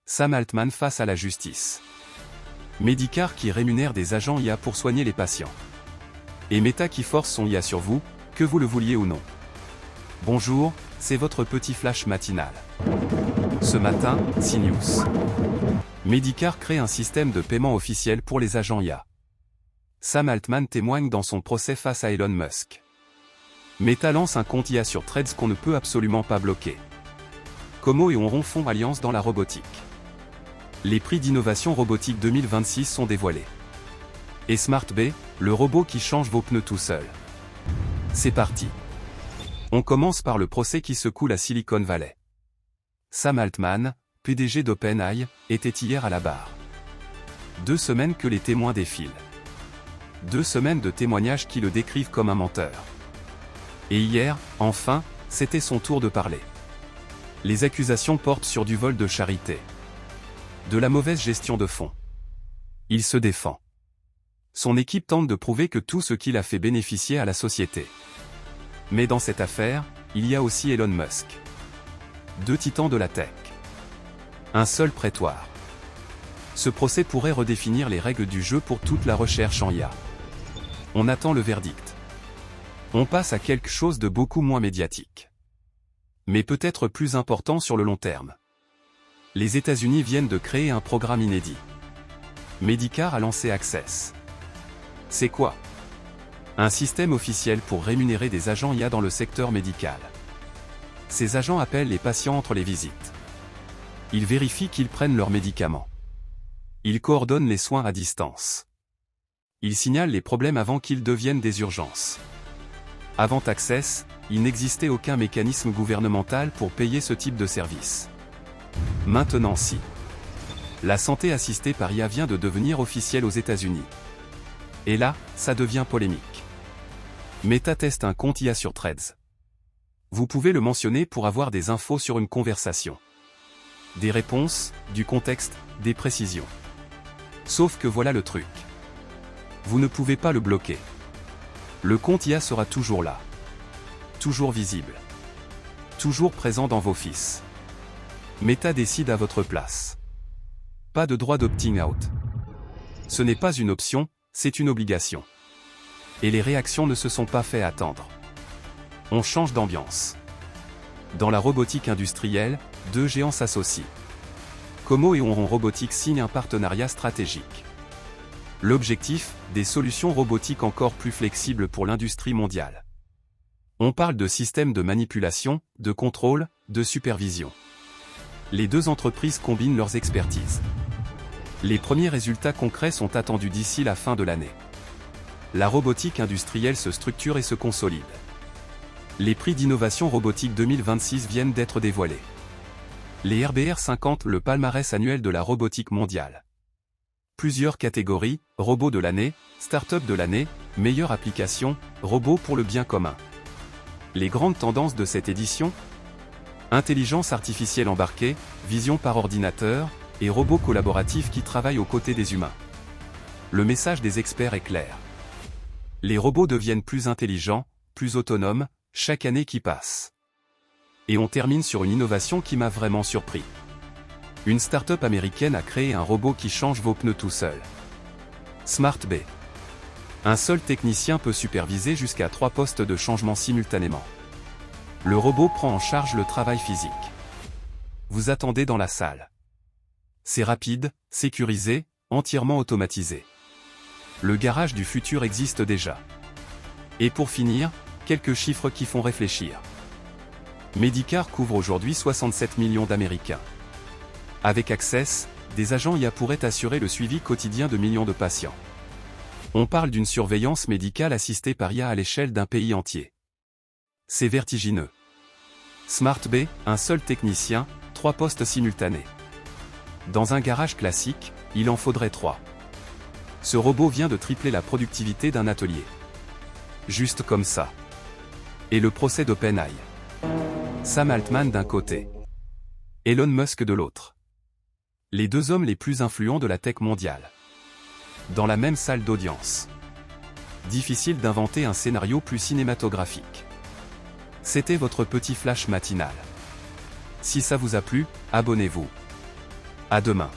Sam Altman face à la justice. Medicare qui rémunère des agents IA pour soigner les patients. Et Meta qui force son IA sur vous, que vous le vouliez ou non. Bonjour, c'est votre petit flash matinal. Ce matin, CNews. Medicare crée un système de paiement officiel pour les agents IA. Sam Altman témoigne dans son procès face à Elon Musk. Meta lance un compte IA sur Threads qu'on ne peut absolument pas bloquer. Como et Onron font alliance dans la robotique. Les prix d'innovation robotique 2026 sont dévoilés. Et SmartB, le robot qui change vos pneus tout seul. C'est parti. On commence par le procès qui secoue la Silicon Valley. Sam Altman, PDG d'OpenAI, était hier à la barre. 2 semaines que les témoins défilent. 2 semaines de témoignages qui le décrivent comme un menteur. Et hier, enfin, c'était son tour de parler. Les accusations portent sur du vol de charité. De la mauvaise gestion de fonds. Il se défend. Son équipe tente de prouver que tout ce qu'il a fait bénéficier à la société. Mais dans cette affaire, il y a aussi Elon Musk. 2 titans de la tech. Un seul prétoire. Ce procès pourrait redéfinir les règles du jeu pour toute la recherche en IA. On attend le verdict. On passe à quelque chose de beaucoup moins médiatique. Mais peut-être plus important sur le long terme. Les États-Unis viennent de créer un programme inédit. Medicare a lancé Access. C'est quoi? Un système officiel pour rémunérer des agents IA dans le secteur médical. Ces agents appellent les patients entre les visites. Ils vérifient qu'ils prennent leurs médicaments. Ils coordonnent les soins à distance. Ils signalent les problèmes avant qu'ils deviennent des urgences. Avant Access, il n'existait aucun mécanisme gouvernemental pour payer ce type de service. Maintenant si. La santé assistée par IA vient de devenir officielle aux États-Unis. Et là, ça devient polémique. Meta teste un compte IA sur Threads. Vous pouvez le mentionner pour avoir des infos sur une conversation. Des réponses, du contexte, des précisions. Sauf que voilà le truc. Vous ne pouvez pas le bloquer. Le compte IA sera toujours là. Toujours visible. Toujours présent dans vos feeds. Meta décide à votre place. Pas de droit d'opting out. Ce n'est pas une option, c'est une obligation. Et les réactions ne se sont pas fait attendre. On change d'ambiance. Dans la robotique industrielle, 2 géants s'associent. Como et Onron Robotics signent un partenariat stratégique. L'objectif, des solutions robotiques encore plus flexibles pour l'industrie mondiale. On parle de systèmes de manipulation, de contrôle, de supervision. Les 2 entreprises combinent leurs expertises. Les premiers résultats concrets sont attendus d'ici la fin de l'année. La robotique industrielle se structure et se consolide. Les prix d'innovation robotique 2026 viennent d'être dévoilés. Les RBR 50, le palmarès annuel de la robotique mondiale. Plusieurs catégories, robot de l'année, start-up de l'année, meilleure application, robot pour le bien commun. Les grandes tendances de cette édition: intelligence artificielle embarquée, vision par ordinateur, et robots collaboratifs qui travaillent aux côtés des humains. Le message des experts est clair. Les robots deviennent plus intelligents, plus autonomes, chaque année qui passe. Et on termine sur une innovation qui m'a vraiment surpris. Une start-up américaine a créé un robot qui change vos pneus tout seul. SmartB. Un seul technicien peut superviser jusqu'à 3 postes de changement simultanément. Le robot prend en charge le travail physique. Vous attendez dans la salle. C'est rapide, sécurisé, entièrement automatisé. Le garage du futur existe déjà. Et pour finir, quelques chiffres qui font réfléchir. Medicare couvre aujourd'hui 67 millions d'Américains. Avec Access, des agents IA pourraient assurer le suivi quotidien de millions de patients. On parle d'une surveillance médicale assistée par IA à l'échelle d'un pays entier. C'est vertigineux. SmartB, un seul technicien, 3 postes simultanés. Dans un garage classique, il en faudrait 3. Ce robot vient de tripler la productivité d'un atelier. Juste comme ça. Et le procès d'OpenAI. Sam Altman d'un côté. Elon Musk de l'autre. Les 2 hommes les plus influents de la tech mondiale. Dans la même salle d'audience. Difficile d'inventer un scénario plus cinématographique. C'était votre petit flash matinal. Si ça vous a plu, abonnez-vous. À demain.